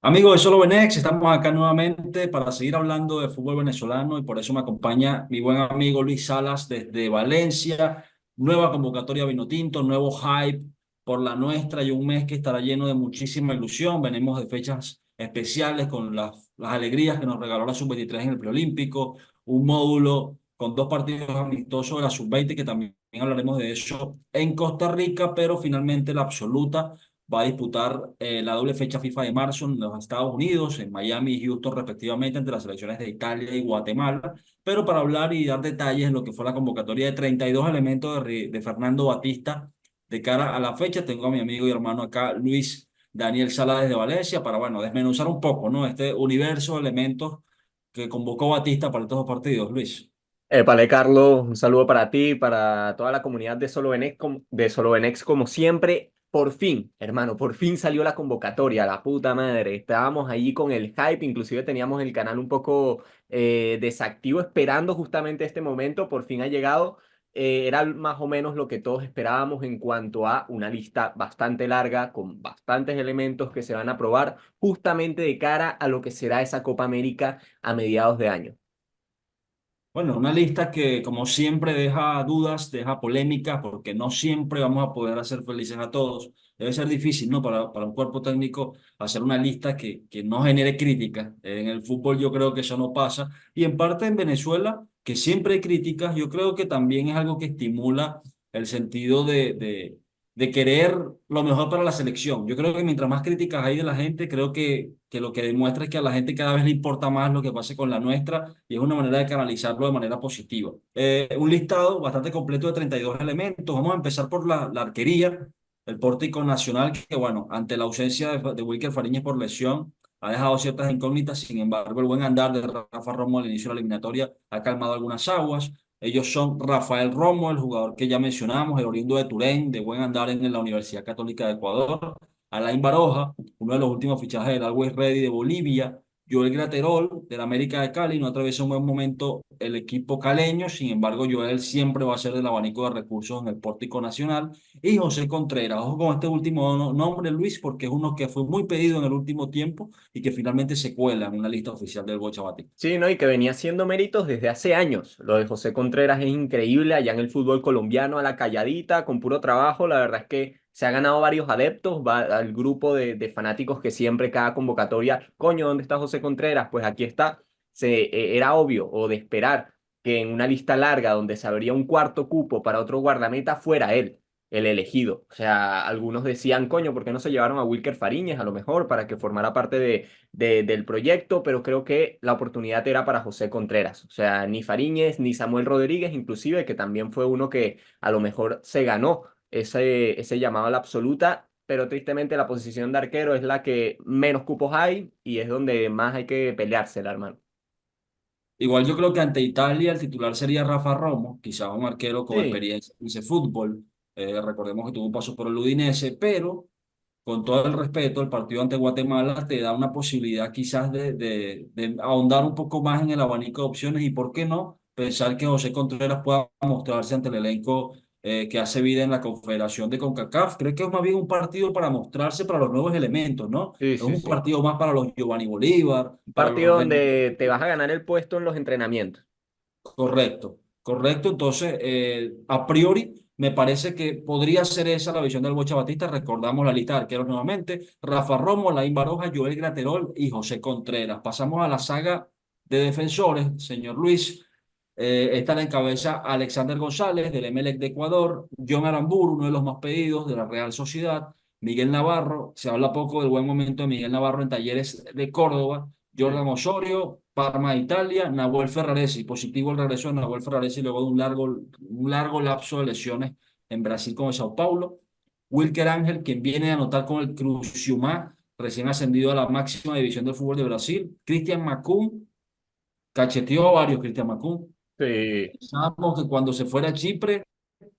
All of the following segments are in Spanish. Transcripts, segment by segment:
Amigos de Solo Benex, estamos acá nuevamente para seguir hablando de fútbol venezolano y por eso me acompaña mi buen amigo Luis Salas desde Valencia. Nueva convocatoria Vinotinto, nuevo hype por la nuestra y un mes que estará lleno de muchísima ilusión. Venimos de fechas especiales con las alegrías que nos regaló la Sub-23 en el Preolímpico, un módulo con dos partidos amistosos de la Sub-20 que también hablaremos de eso en Costa Rica, pero finalmente la absoluta va a disputar la doble fecha FIFA de marzo en los Estados Unidos, en Miami y Houston respectivamente, entre las selecciones de Italia y Guatemala. Pero para hablar y dar detalles en lo que fue la convocatoria de 32 elementos de Fernando Batista de cara a la fecha, tengo a mi amigo y hermano acá, Luis Daniel Sala desde Valencia, para, bueno, desmenuzar un poco, ¿no? Este universo de elementos que convocó Batista para estos dos partidos, Luis. Vale, Carlos, un saludo para ti, para toda la comunidad de Solo Benex, de Solo Benex, como siempre. Por fin, hermano, por fin salió la convocatoria, la puta madre. Estábamos ahí con el hype, inclusive teníamos el canal un poco desactivo, esperando justamente este momento. Por fin ha llegado. Era más o menos lo que todos esperábamos en cuanto a una lista bastante larga, con bastantes elementos que se van a probar, justamente de cara a lo que será esa Copa América a mediados de año. Bueno, una lista que como siempre deja dudas, deja polémicas, porque no siempre vamos a poder hacer felices a todos. Debe ser difícil, ¿no? Para un cuerpo técnico hacer una lista que no genere críticas. En el fútbol yo creo que eso no pasa. Y en parte en Venezuela, que siempre hay críticas, yo creo que también es algo que estimula el sentido de querer lo mejor para la selección. Yo creo que mientras más críticas hay de la gente, creo que lo que demuestra es que a la gente cada vez le importa más lo que pase con la nuestra y es una manera de canalizarlo de manera positiva. Un listado bastante completo de 32 elementos. Vamos a empezar por la arquería, el pórtico nacional, que bueno, ante la ausencia de Wilker Fariñez por lesión, ha dejado ciertas incógnitas. Sin embargo, el buen andar de Rafa Romo al inicio de la eliminatoria ha calmado algunas aguas. Ellos son Rafael Romo, el jugador que ya mencionamos, el oriundo de Turén, de buen andar en la Universidad Católica de Ecuador. Alain Baroja, uno de los últimos fichajes del Always Ready de Bolivia. Joel Graterol, del América de Cali, no atraviesa un buen momento el equipo caleño. Sin embargo, Joel siempre va a ser del abanico de recursos en el Pórtico Nacional. Y José Contreras, ojo con este último nombre, Luis, porque es uno que fue muy pedido en el último tiempo y que finalmente se cuela en una lista oficial del Bocha Batista. Sí, ¿no? Y que venía haciendo méritos desde hace años. Lo de José Contreras es increíble allá en el fútbol colombiano, a la calladita, con puro trabajo. La verdad es que se ha ganado varios adeptos, va al grupo de fanáticos que siempre cada convocatoria, coño, ¿dónde está José Contreras? Pues aquí está. Era obvio o de esperar que en una lista larga donde se abría un cuarto cupo para otro guardameta fuera él, el elegido. O sea, algunos decían, coño, ¿por qué no se llevaron a Wilker Fariñez a lo mejor para que formara parte del proyecto? Pero creo que la oportunidad era para José Contreras. O sea, ni Fariñez ni Samuel Rodríguez, inclusive, que también fue uno que a lo mejor se ganó ese llamado a la absoluta, pero tristemente la posición de arquero es la que menos cupos hay y es donde más hay que peleársela, hermano. Igual yo creo que ante Italia el titular sería Rafa Romo, quizás un arquero con Sí, experiencia en ese fútbol. Recordemos que tuvo un paso por el Udinese, pero con todo el respeto, el partido ante Guatemala te da una posibilidad quizás de ahondar un poco más en el abanico de opciones y, ¿por qué no?, pensar que José Contreras pueda mostrarse ante el elenco que hace vida en la Confederación de CONCACAF. Creo que es más bien un partido para mostrarse para los nuevos elementos, ¿no? sí, Es sí, un sí. partido más para los Giovanni Bolívar, Un para partido los René. donde te vas a ganar el puesto en los entrenamientos. Correcto, correcto. Entonces, a priori, me parece que podría ser esa la visión del Bocha Batista. Recordamos la lista de arqueros nuevamente: Rafa Romo, Laín Baroja, Joel Graterol y José Contreras. Pasamos a la saga de defensores, señor Luis. Esta la encabeza Alexander González, del Emelec de Ecuador; John Aramburu, uno de los más pedidos de la Real Sociedad; Miguel Navarro, se habla poco del buen momento de Miguel Navarro en Talleres de Córdoba; Sí. Jordan Osorio, Parma, Italia; Nahuel Ferraresi, positivo el regreso de Nahuel Ferraresi luego de un largo lapso de lesiones en Brasil con el Sao Paulo; Wilker Ángel, quien viene a anotar con el Criciúma, recién ascendido a la máxima división del fútbol de Brasil; Cristian Macum, cacheteó a varios Cristian Macum. Sí. Pensábamos que cuando se fuera a Chipre,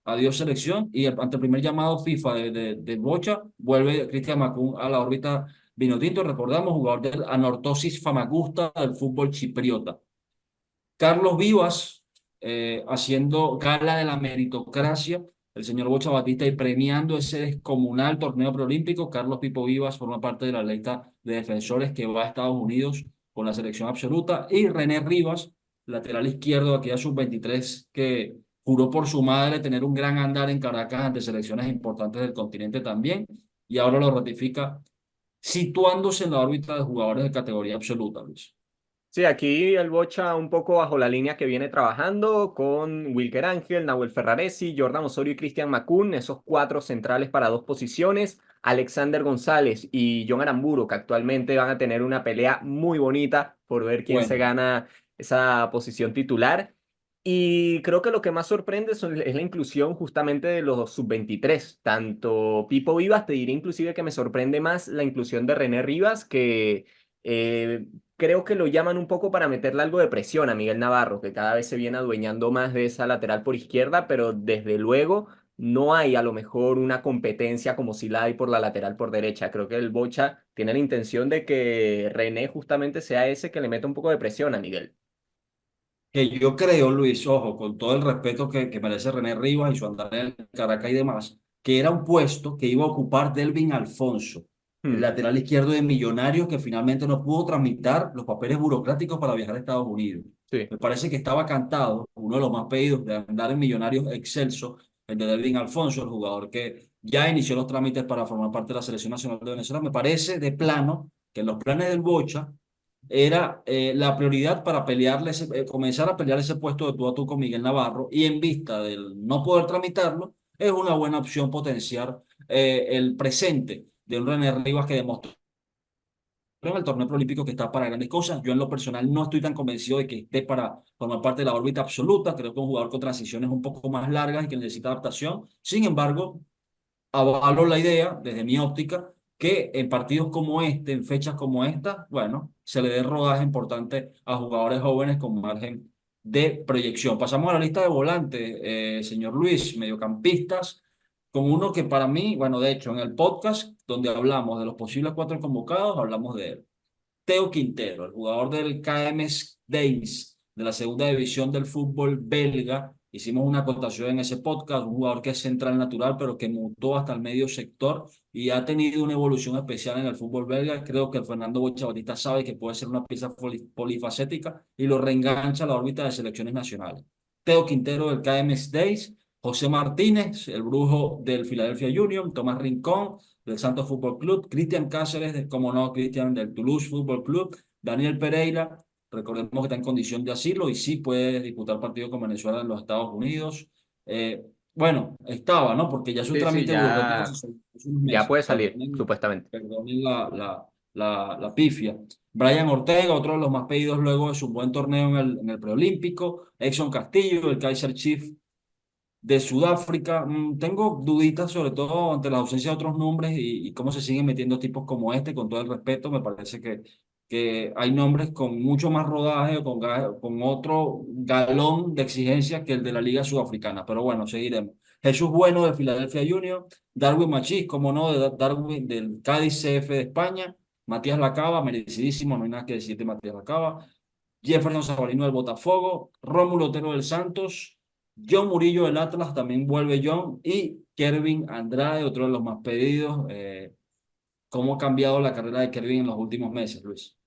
adiós selección, y ante el primer llamado FIFA de Bocha, vuelve Cristian Macún a la órbita vinotinto. Recordamos, jugador del Anorthosis Famagusta del fútbol chipriota. Carlos Vivas, haciendo gala de la meritocracia, el señor Bocha Batista y premiando ese descomunal torneo preolímpico. Carlos Pipo Vivas forma parte de la lista de defensores que va a Estados Unidos con la selección absoluta. Y René Rivas, lateral izquierdo de aquella sub-23, que juró por su madre tener un gran andar en Caracas ante selecciones importantes del continente también, y ahora lo ratifica situándose en la órbita de jugadores de categoría absoluta, Luis. Sí, aquí el Bocha un poco bajo la línea que viene trabajando con Wilker Ángel, Nahuel Ferraresi, Jordan Osorio y Cristian Macún, esos cuatro centrales para dos posiciones, Alexander González y John Aramburo, que actualmente van a tener una pelea muy bonita por ver quién se Bueno, gana esa posición titular. Y creo que lo que más sorprende es la inclusión justamente de los sub-23, tanto Pipo Vivas, te diré inclusive que me sorprende más la inclusión de René Rivas, que eh, creo que lo llaman un poco para meterle algo de presión a Miguel Navarro, que cada vez se viene adueñando más de esa lateral por izquierda, pero desde luego no hay a lo mejor una competencia como si la hay por la lateral por derecha. Creo que el Bocha tiene la intención de que René justamente sea ese que le meta un poco de presión a Miguel. que yo creo, Luis, ojo, con todo el respeto que merece René Rivas y su andar en el Caracas y demás, que era un puesto que iba a ocupar Delvin Alfonso, el Hmm, lateral izquierdo de Millonarios, que finalmente no pudo tramitar los papeles burocráticos para viajar a Estados Unidos. sí. Me parece que estaba cantado, uno de los más pedidos de andar en Millonarios excelso, el de Delvin Alfonso, el jugador que ya inició los trámites para formar parte de la Selección Nacional de Venezuela. Me parece de plano que en los planes del Bocha era la prioridad para pelearle comenzar a pelear ese puesto de tú a tú con Miguel Navarro, y en vista del no poder tramitarlo, es una buena opción potenciar el presente de un René Rivas que demostró en el torneo olímpico que está para grandes cosas. Yo en lo personal no estoy tan convencido de que esté para formar parte de la órbita absoluta. Creo que es un jugador con transiciones un poco más largas y que necesita adaptación. Sin embargo, avalo la idea, desde mi óptica, que en partidos como este, en fechas como esta, bueno, se le dé rodaje importante a jugadores jóvenes con margen de proyección. Pasamos a la lista de volantes, señor Luis, mediocampistas, con uno que para mí, bueno, de hecho, en el podcast donde hablamos de los posibles cuatro convocados, hablamos de él. Teo Quintero, el jugador del KMS Days de la segunda división del fútbol belga. Hicimos una acotación en ese podcast, un jugador que es central natural, pero que mutó hasta el medio sector y ha tenido una evolución especial en el fútbol belga. Creo que el Fernando Bocha Batista sabe que puede ser una pieza polifacética y lo reengancha a la órbita de selecciones nacionales. Teo Quintero del KMS Days, José Martínez, el brujo del Philadelphia Union, Tomás Rincón del Santos Fútbol Club, Cristian Cáceres, como no, Cristian del Toulouse Fútbol Club, Daniel Pereira, recordemos que está en condición de asilo y sí puede disputar partido con Venezuela en los Estados Unidos. Eh, bueno, estaba, ¿no? Porque ya su Sí, sí, trámite burocrático se ya, hizo hace unos ya meses. puede salir, supuestamente. Perdonen la pifia. Brian Ortega, otro de los más pedidos luego de su buen torneo en el preolímpico. Exxon Castillo, el Kaiser Chief de Sudáfrica. Tengo duditas sobre todo ante la ausencia de otros nombres y cómo se siguen metiendo tipos como este, con todo el respeto. Me parece que hay nombres con mucho más rodaje o con otro galón de exigencia que el de la Liga Sudafricana. Pero bueno, seguiremos. Jesús Bueno de Philadelphia Junior, Darwin Machís, como no, de Darwin del Cádiz CF de España, Matías Lacaba, merecidísimo, no hay nada que decir de Matías Lacaba, Jefferson Sabarino del Botafogo, Rómulo Otero del Santos, John Murillo del Atlas, también vuelve John, y Kervin Andrade, otro de los más pedidos. ¿Cómo ha cambiado la carrera de Kervin en los últimos meses, Luis?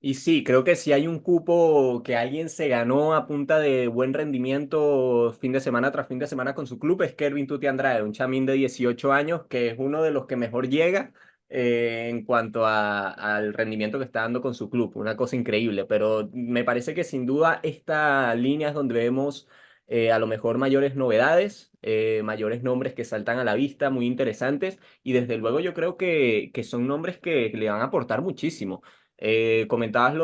Y sí, creo que si hay un cupo que alguien se ganó a punta de buen rendimiento fin de semana tras fin de semana con su club es Kervin Tuti Andrade, un chamín de 18 años que es uno de los que mejor llega en cuanto al rendimiento que está dando con su club. Una cosa increíble, pero me parece que sin duda esta línea es donde vemos a lo mejor mayores novedades, mayores nombres que saltan a la vista, muy interesantes, y desde luego yo creo que son nombres que le van a aportar muchísimo. Comentabas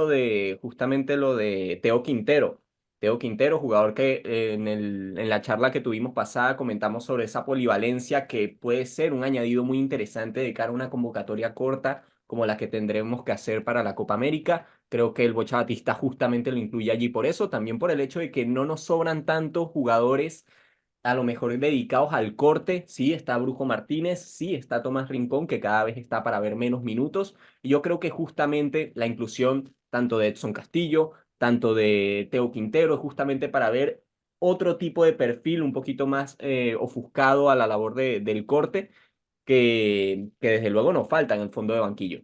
justamente lo de Teo Quintero. Teo Quintero, jugador que en la charla que tuvimos pasada comentamos sobre esa polivalencia que puede ser un añadido muy interesante de cara a una convocatoria corta como la que tendremos que hacer para la Copa América. Creo que el Bocha Batista justamente lo incluye allí por eso, también por el hecho de que no nos sobran tantos jugadores a lo mejor dedicados al corte. Sí, está Brujo Martínez, sí, está Tomás Rincón, que cada vez está para ver menos minutos. Y yo creo que justamente la inclusión tanto de Edson Castillo, tanto de Teo Quintero, es justamente para ver otro tipo de perfil, un poquito más ofuscado a la labor del corte, que desde luego nos falta en el fondo de banquillo.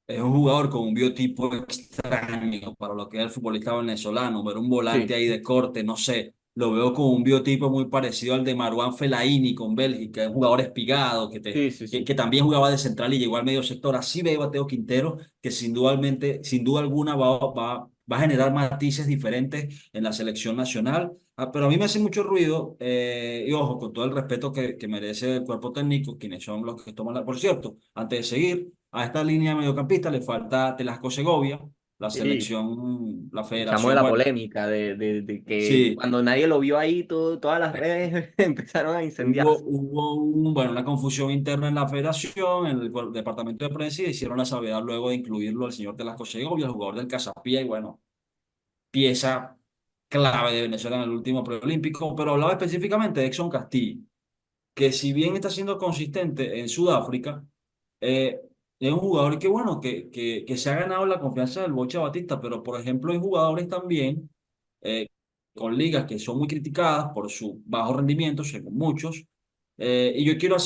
Es un jugador con un biotipo extraño para lo que es el futbolista venezolano, ver un volante Sí, ahí de corte, no sé, lo veo con un biotipo muy parecido al de Marouane Fellaini con Bélgica, es un jugador espigado sí, sí, sí. que también jugaba de central y llegó al medio sector. Así veo a Teo Quintero, que sin duda alguna va a generar matices diferentes en la selección nacional. Pero a mí me hace mucho ruido, y ojo, con todo el respeto que merece el cuerpo técnico, quienes son los que toman la... Por cierto, antes de seguir, a esta línea de mediocampista le falta Telasco Segovia, la Sí, selección, la el chamo de federación, la bueno, polémica, de que sí, cuando nadie lo vio ahí, todas las redes empezaron a incendiarse. bueno, una confusión interna en la federación, en el departamento de prensa, y hicieron la salvedad luego de incluirlo al señor Telasco Segovia, el jugador del Casapía, y bueno, pieza clave de Venezuela en el último preolímpico, pero hablaba específicamente de Exxon Castillo, que si bien está siendo consistente en Sudáfrica, eh, es un jugador que, bueno, que se ha ganado la confianza del Bocha Batista, pero por ejemplo hay jugadores también eh, con ligas que son muy criticadas por su bajo rendimiento, según muchos, y yo quiero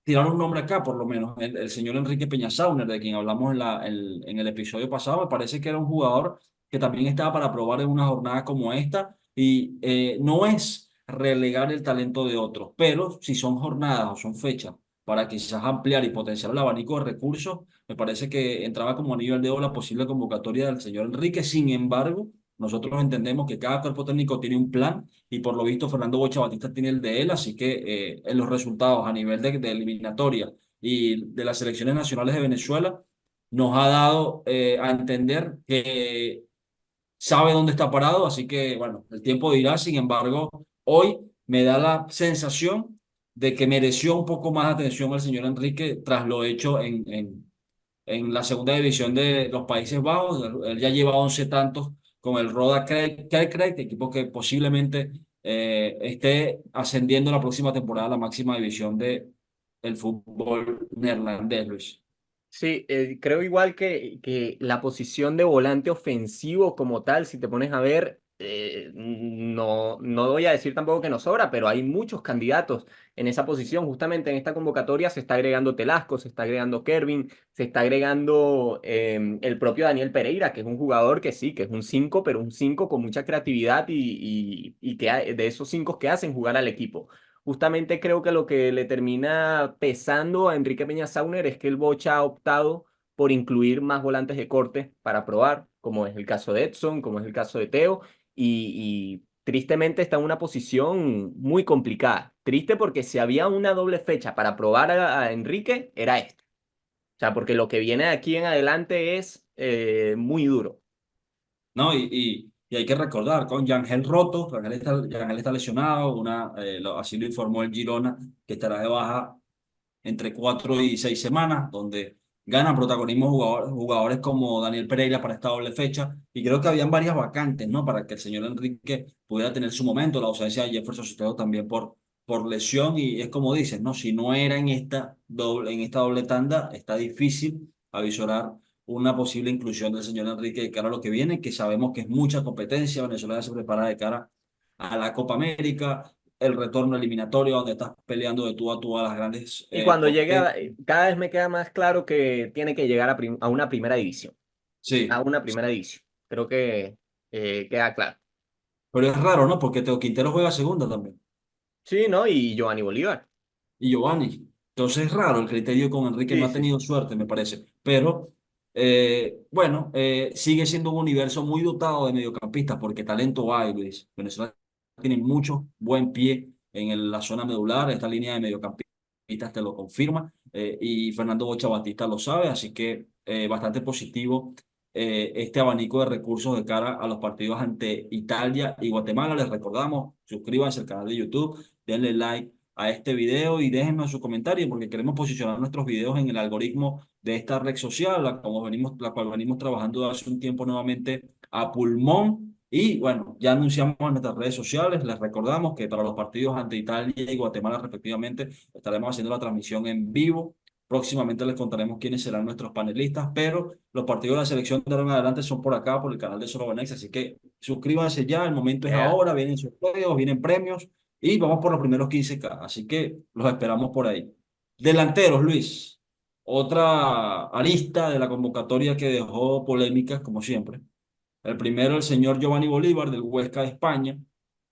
tirar un nombre acá, por lo menos, el señor Enrique Peñasauner, de quien hablamos en el episodio pasado, me parece que era un jugador que también estaba para probar en una jornada como esta, y no es relegar el talento de otros, pero si son jornadas o son fechas para quizás ampliar y potenciar el abanico de recursos, me parece que entraba como anillo al dedo la posible convocatoria del señor Enrique. Sin embargo, nosotros entendemos que cada cuerpo técnico tiene un plan y por lo visto Fernando Bocha Batista tiene el de él, así que en los resultados a nivel de eliminatoria y de las selecciones nacionales de Venezuela nos ha dado a entender que sabe dónde está parado, así que bueno, el tiempo dirá. Sin embargo, hoy me da la sensación de que mereció un poco más atención al señor Enrique tras lo hecho en la segunda división de los Países Bajos. Él ya lleva 11 tantos con el Roda Kerkrade, equipo que posiblemente esté ascendiendo la próxima temporada a la máxima división del fútbol neerlandés, Luis. Sí, creo igual que la posición de volante ofensivo como tal, si te pones a ver, no voy a decir tampoco que nos sobra, pero hay muchos candidatos en esa posición. Justamente en esta convocatoria se está agregando Telasco, se está agregando Kervin, se está agregando el propio Daniel Pereira, que es un jugador que sí, que es un 5, pero un 5 con mucha creatividad y de esos 5 que hacen jugar al equipo. Justamente creo que lo que le termina pesando a Enrique Peña Sauner es que el Bocha ha optado por incluir más volantes de corte para probar, como es el caso de Edson, como es el caso de Teo, y tristemente está en una posición muy complicada. Triste porque si había una doble fecha para probar a Enrique, era esta. O sea, porque lo que viene de aquí en adelante es muy duro. ¿No? Y hay que recordar, con Yangel roto, Yangel está lesionado, así lo informó el Girona, que estará de baja entre 4 y 6 semanas, donde ganan protagonismo jugadores como Daniel Pereira para esta doble fecha, y creo que habían varias vacantes, ¿no? Para que el señor Enrique pudiera tener su momento, la ausencia de Jefferson Sotelo también por lesión, y es como dices, ¿no? Si no era en esta doble tanda, está difícil avisorar una posible inclusión del señor Enrique de cara a lo que viene, que sabemos que es mucha competencia. Venezuela se prepara de cara a la Copa América, el retorno eliminatorio, donde estás peleando de tú a tú a las grandes Y cuando llegue, potencias. cada vez me queda más claro que tiene que llegar a una primera división. A Sí, una primera división. Creo que queda claro. pero es raro, ¿no? Porque Teo Quintero juega segunda también. Sí, ¿no? Y Giovanni Bolívar. Y Giovanni. Entonces es raro el criterio con Enrique, no Sí, ha sí, sí. tenido suerte, me parece. Pero bueno, sigue siendo un universo muy dotado de mediocampistas, porque talento hay, Luis. Venezuela tiene mucho buen pie en la zona medular, esta línea de mediocampistas te lo confirma, y Fernando Bocha Batista lo sabe, así que bastante positivo este abanico de recursos de cara a los partidos ante Italia y Guatemala. Les recordamos, suscríbanse al canal de YouTube, denle like a este video y déjenme su comentario porque queremos posicionar nuestros videos en el algoritmo de esta red social, la cual venimos trabajando hace un tiempo nuevamente a pulmón. Y bueno, ya anunciamos en nuestras redes sociales, les recordamos que para los partidos ante Italia y Guatemala respectivamente estaremos haciendo la transmisión en vivo Próximamente les contaremos quiénes serán nuestros panelistas, pero los partidos de la selección de ahora en adelante son por acá, por el canal de Solo Benex, así que suscríbanse ya, el momento es Yeah. ahora, vienen sorteos, vienen premios y vamos por los primeros 15K, así que los esperamos por ahí. Delanteros, Luis, otra arista de la convocatoria que dejó polémicas, como siempre. El primero, el señor Giovanni Bolívar, del Huesca de España,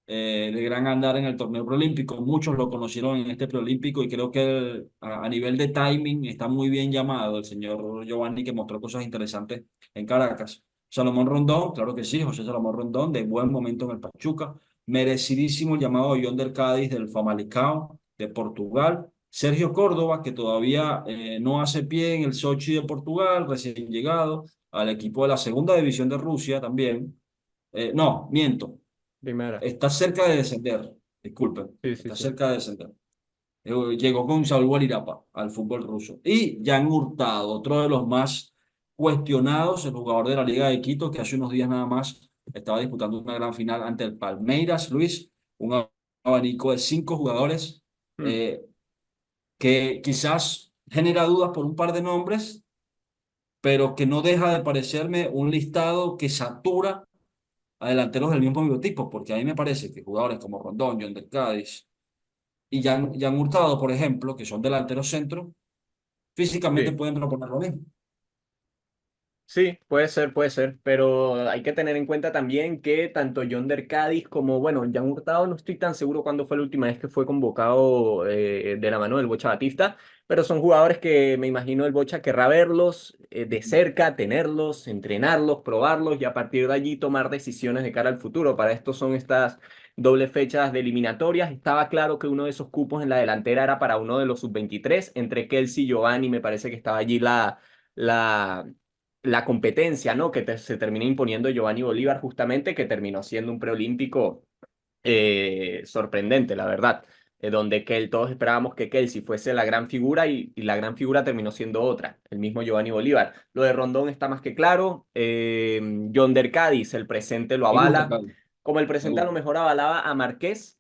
de gran andar en el torneo preolímpico. Muchos lo conocieron en este preolímpico y creo que a nivel de timing está muy bien llamado el señor Giovanni, que mostró cosas interesantes en Caracas. Salomón Rondón, claro que sí, José Salomón Rondón, de buen momento en el Pachuca. Merecidísimo el llamado de Yonder Cádiz del Famalicão de Portugal. Sergio Córdoba, que todavía no hace pie en el Sochi de Portugal, recién llegado al equipo de la segunda división de Rusia también. No, miento, Primera. está cerca de descender, disculpen, Sí, sí, está sí. cerca de descender. Llegó con Saúl Gualirapa al fútbol ruso. Y Jan Hurtado, otro de los más cuestionados, el jugador de la Liga de Quito, que hace unos días nada más estaba disputando una gran final ante el Palmeiras, Luis, un abanico de 5 jugadores Mm, eh, que quizás genera dudas por un par de nombres, pero que no deja de parecerme un listado que satura a delanteros del mismo biotipo, porque a mí me parece que jugadores como Rondón, John del Cádiz y Jan Hurtado, por ejemplo, que son delanteros centro, físicamente sí. pueden proponer lo mismo. Sí, puede ser, pero hay que tener en cuenta también que tanto Yonder Cádiz como, bueno, Jan Hurtado, no estoy tan seguro cuándo fue la última vez que fue convocado de la mano del Bocha Batista, pero son jugadores que me imagino el Bocha querrá verlos de cerca, tenerlos, entrenarlos, probarlos y a partir de allí tomar decisiones de cara al futuro. Para esto son estas dobles fechas de eliminatorias. Estaba claro que uno de esos cupos en la delantera era para uno de los sub-23, entre Kelsey y Giovanni, me parece que estaba allí la la competencia, ¿no? Que se termina imponiendo Giovanni Bolívar justamente, que terminó siendo un preolímpico sorprendente, la verdad, donde todos esperábamos que Kelsey fuese la gran figura y la gran figura terminó siendo otra, el mismo Giovanni Bolívar. Lo de Rondón está más que claro, Yonder Cádiz, el presente lo Me gusta, avala, Carlos, como el me presente a lo gusta. mejor avalaba a Marqués,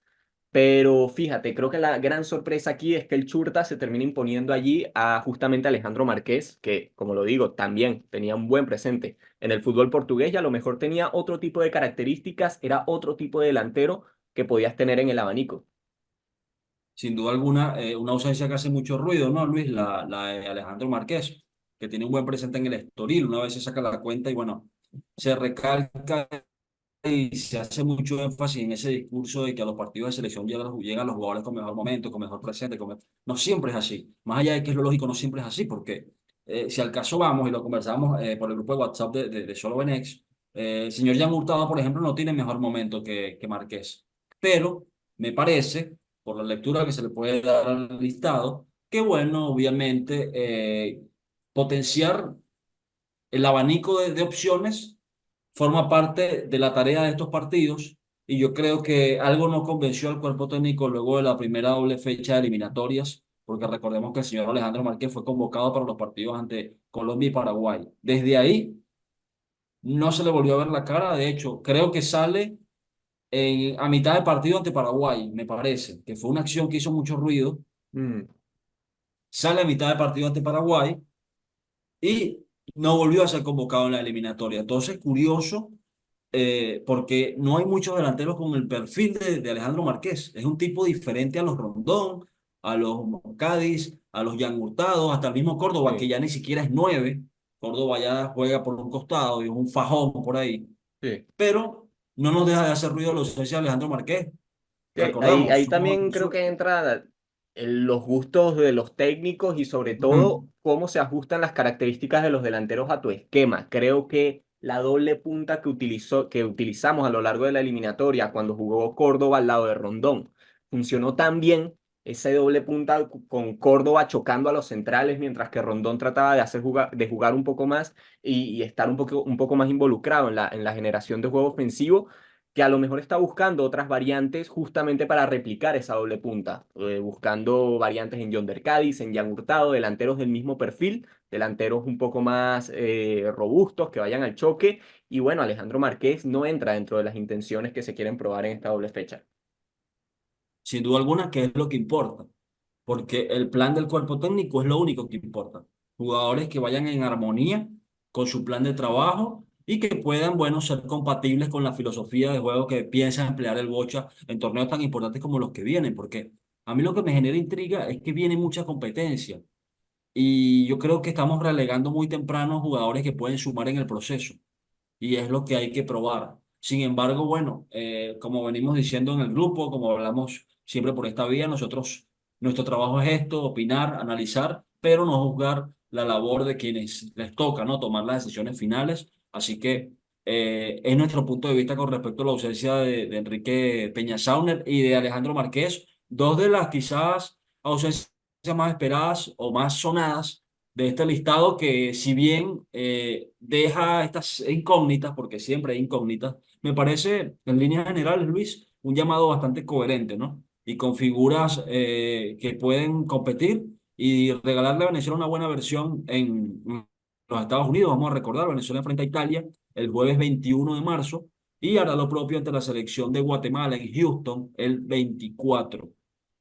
pero fíjate, creo que la gran sorpresa aquí es que el Churta se termina imponiendo allí a justamente Alejandro Marqués, que, como lo digo, también tenía un buen presente en el fútbol portugués y a lo mejor tenía otro tipo de características, era otro tipo de delantero que podías tener en el abanico. Sin duda alguna, una ausencia que hace mucho ruido, ¿no, Luis? La de Alejandro Márquez, que tiene un buen presente en el Estoril. Una vez se saca la cuenta y bueno, se recalca y se hace mucho énfasis en ese discurso de que a los partidos de selección llegan los jugadores con mejor momento, con mejor presente. No siempre es así. Más allá de que es lo lógico, no siempre es así, porque si al caso vamos y lo conversamos por el grupo de WhatsApp de Solo Benex, el señor Jan Hurtado, por ejemplo, no tiene mejor momento que Márquez. Pero me parece, por la lectura que se le puede dar al listado, que bueno, obviamente, potenciar el abanico de opciones forma parte de la tarea de estos partidos y yo creo que algo no convenció al cuerpo técnico luego de la primera doble fecha de eliminatorias, porque recordemos que el señor Alejandro Márquez fue convocado para los partidos ante Colombia y Paraguay. Desde ahí no se le volvió a ver la cara, de hecho, creo que sale a mitad de partido ante Paraguay, me parece, que fue una acción que hizo mucho ruido, Mm, sale a mitad de partido ante Paraguay y no volvió a ser convocado en la eliminatoria. Entonces, curioso porque no hay muchos delanteros con el perfil de Alejandro Marqués. Es un tipo diferente a los Rondón, a los Cádiz, a los Jan Hurtado, hasta el mismo Córdoba, que sí, ya ni siquiera es 9. Córdoba ya juega por un costado y es un fajón por ahí. sí. Pero no nos deja de hacer ruido la ausencia de Alejandro Marqués. Ahí, Recordamos, ahí también creo que entra los gustos de los técnicos y sobre todo Ujú. cómo se ajustan las características de los delanteros a tu esquema. Creo que la doble punta que utilizamos a lo largo de la eliminatoria cuando jugó Córdoba al lado de Rondón funcionó tan bien ese doble punta con Córdoba chocando a los centrales mientras que Rondón trataba de jugar un poco más y estar un poco más involucrado en la generación de juego ofensivo que a lo mejor está buscando otras variantes justamente para replicar esa doble punta, buscando variantes en Yonder Cádiz, en Jan Hurtado, delanteros del mismo perfil, delanteros un poco más robustos, que vayan al choque, y bueno, Alejandro Márquez no entra dentro de las intenciones que se quieren probar en esta doble fecha. Sin duda alguna, que es lo que importa. porque el plan del cuerpo técnico es lo único que importa. Jugadores que vayan en armonía con su plan de trabajo y que puedan, bueno, ser compatibles con la filosofía de juego que piensa emplear el Bocha en torneos tan importantes como los que vienen, porque a mí lo que me genera intriga es que viene mucha competencia y yo creo que estamos relegando muy temprano jugadores que pueden sumar en el proceso y es lo que hay que probar. Sin embargo, bueno, como venimos diciendo en el grupo, como hablamos siempre por esta vía, nuestro trabajo es esto, opinar, analizar, pero no juzgar la labor de quienes les toca, ¿no? Tomar las decisiones finales. Así que es nuestro punto de vista con respecto a la ausencia de Enrique Peñasauner y de Alejandro Marqués, dos de las quizás ausencias más esperadas o más sonadas de este listado que si bien deja estas incógnitas, porque siempre hay incógnitas, me parece en líneas generales, Luis, un llamado bastante coherente, ¿no? Y con figuras que pueden competir y regalarle a Venezuela una buena versión en los Estados Unidos. Vamos a recordar, Venezuela enfrenta a Italia el jueves 21 de marzo y hará lo propio ante la selección de Guatemala en Houston el 24.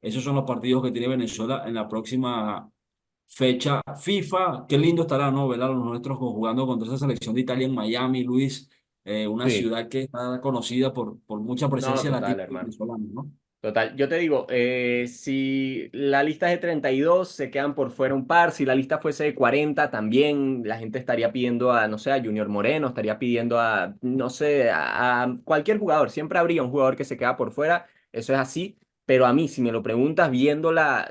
Esos son los partidos que tiene Venezuela en la próxima fecha FIFA. Qué lindo estará, ¿no? Ver a los nuestros jugando contra esa selección de Italia en Miami, Luis, una Sí, ciudad que está conocida por mucha no, presencia total, latina y hermano. venezolana, ¿no? Total, yo te digo, si la lista es de 32 se quedan por fuera un par. Si la lista fuese de 40 también la gente estaría pidiendo a, no sé, a Junior Moreno, estaría pidiendo a, no sé, a cualquier jugador. Siempre habría un jugador que se queda por fuera, eso es así. Pero a mí, si me lo preguntas viendo la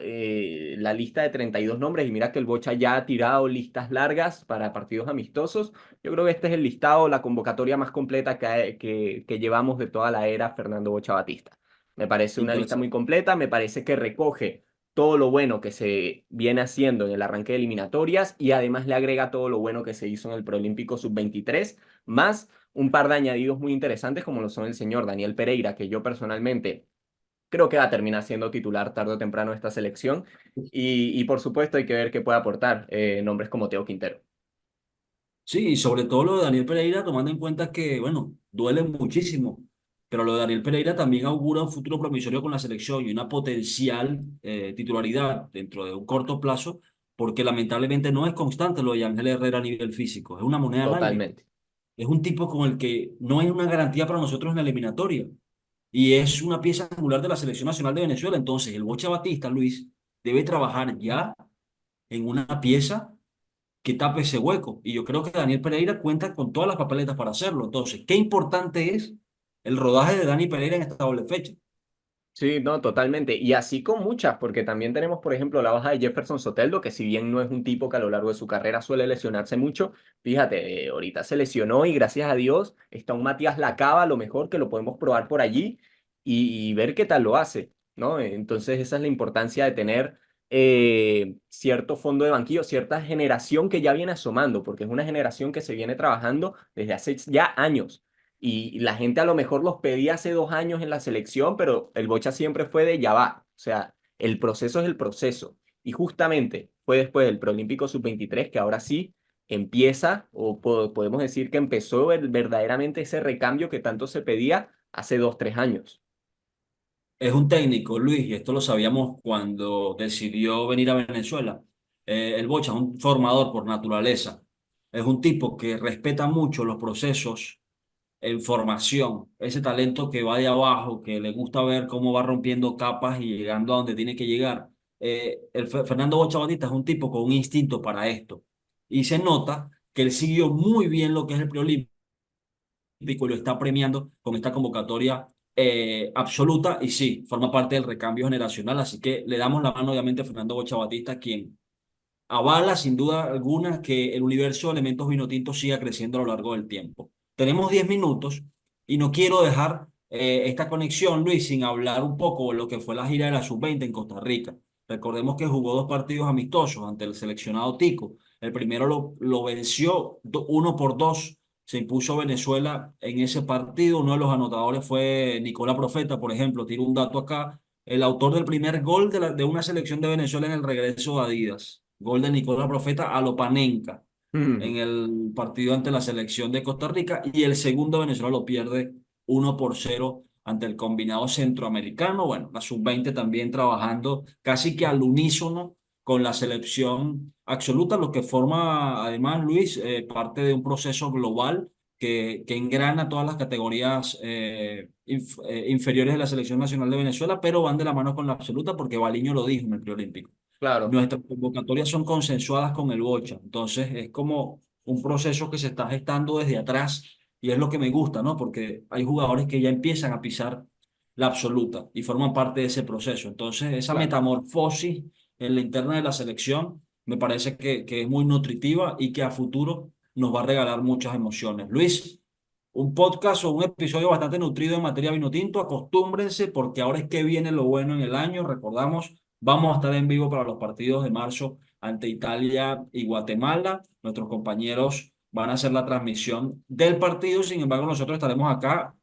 lista de 32 nombres, y mira que el Bocha ya ha tirado listas largas para partidos amistosos, yo creo que este es el listado, la convocatoria más completa que llevamos de toda la era Fernando Bocha Batista. Me parece una lista muy Interesante. completa, me parece que recoge todo lo bueno que se viene haciendo en el arranque de eliminatorias y además le agrega todo lo bueno que se hizo en el Preolímpico Sub-23, más un par de añadidos muy interesantes como lo son el señor Daniel Pereira, que yo personalmente creo que va a terminar siendo titular tarde o temprano de esta selección y por supuesto hay que ver qué puede aportar nombres como Teo Quintero. Sí, y sobre todo lo de Daniel Pereira, tomando en cuenta que, bueno, duele muchísimo, pero lo de Daniel Pereira también augura un futuro promisorio con la selección y una potencial titularidad dentro de un corto plazo, porque lamentablemente no es constante lo de Ángel Herrera a nivel físico, es una moneda al aire. Totalmente. Es un tipo con el que no hay una garantía para nosotros en la eliminatoria. Y es una pieza angular de la Selección Nacional de Venezuela. Entonces, el Bocha Batista, Luis, debe trabajar ya en una pieza que tape ese hueco. Y yo creo que Daniel Pereira cuenta con todas las papeletas para hacerlo. Entonces, qué importante es el rodaje de Dani Pereira en esta doble fecha. Sí, no, totalmente. Y así con muchas, porque también tenemos, por ejemplo, la baja de Jefferson Soteldo, que si bien no es un tipo que a lo largo de su carrera suele lesionarse mucho, fíjate, ahorita se lesionó y gracias a Dios está un Matías Lacaba, a lo mejor que lo podemos probar por allí y ver qué tal lo hace, ¿no? Entonces esa es la importancia de tener cierto fondo de banquillo, cierta generación que ya viene asomando, porque es una generación que se viene trabajando desde hace ya años. Y la gente a lo mejor los pedía hace 2 años en la selección, pero el Bocha siempre fue de ya va. O sea, el proceso es el proceso. Y justamente fue después del Proolímpico Sub-23 que ahora sí empieza, o podemos decir que empezó verdaderamente ese recambio que tanto se pedía hace 2, 3 años. Es un técnico, Luis, y esto lo sabíamos cuando decidió venir a Venezuela. El Bocha es un formador por naturaleza. Es un tipo que respeta mucho los procesos en formación, ese talento que va de abajo, que le gusta ver cómo va rompiendo capas y llegando a donde tiene que llegar. Fernando Bocha Batista es un tipo con un instinto para esto. Y se nota que él siguió muy bien lo que es el preolímpico y lo está premiando con esta convocatoria absoluta y sí, forma parte del recambio generacional. Así que le damos la mano obviamente a Fernando Bocha Batista, quien avala sin duda alguna que el universo de elementos vinotintos siga creciendo a lo largo del tiempo. Tenemos 10 minutos y no quiero dejar esta conexión, Luis, sin hablar un poco de lo que fue la gira de la Sub-20 en Costa Rica. Recordemos que jugó dos partidos amistosos ante el seleccionado Tico. El primero lo venció 1-2. Se impuso Venezuela en ese partido. Uno de los anotadores fue Nicolás Profeta, por ejemplo. Tiro un dato acá. El autor del primer gol de una selección de Venezuela en el regreso a Adidas. Gol de Nicolás Profeta a Lopanenka en el partido ante la selección de Costa Rica y el segundo Venezuela lo pierde 1-0 ante el combinado centroamericano. Bueno, la sub-20 también trabajando casi que al unísono con la selección absoluta, lo que forma además, Luis, parte de un proceso global que engrana todas las categorías inferiores de la Selección Nacional de Venezuela, pero van de la mano con la absoluta porque Baliño lo dijo en el preolímpico. Claro, Nuestras convocatorias son consensuadas con el Bocha, entonces es como un proceso que se está gestando desde atrás y es lo que me gusta, ¿no? Porque hay jugadores que ya empiezan a pisar la absoluta y forman parte de ese proceso. Entonces, esa claro. metamorfosis en la interna de la selección me parece que es muy nutritiva y que a futuro nos va a regalar muchas emociones. Luis, un podcast o un episodio bastante nutrido en materia vino tinto. Acostúmbrense porque ahora es que viene lo bueno en el año. Recordamos, vamos a estar en vivo para los partidos de marzo ante Italia y Guatemala. Nuestros compañeros van a hacer la transmisión del partido. Sin embargo, nosotros estaremos acá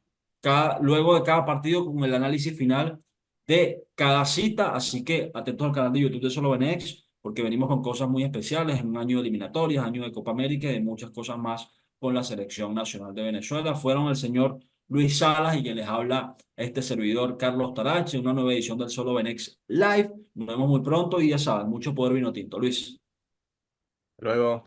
luego de cada partido con el análisis final de cada cita. Así que atentos al canal de YouTube de Solo Benex porque venimos con cosas muy especiales en un año de eliminatorias, año de Copa América y de muchas cosas más con la Selección Nacional de Venezuela. Fueron el señor Luis Salas y quien les habla este servidor Carlos Tarache, una nueva edición del Solo Benex Live. Nos vemos muy pronto y ya saben, mucho poder vino tinto. Luis. Luego.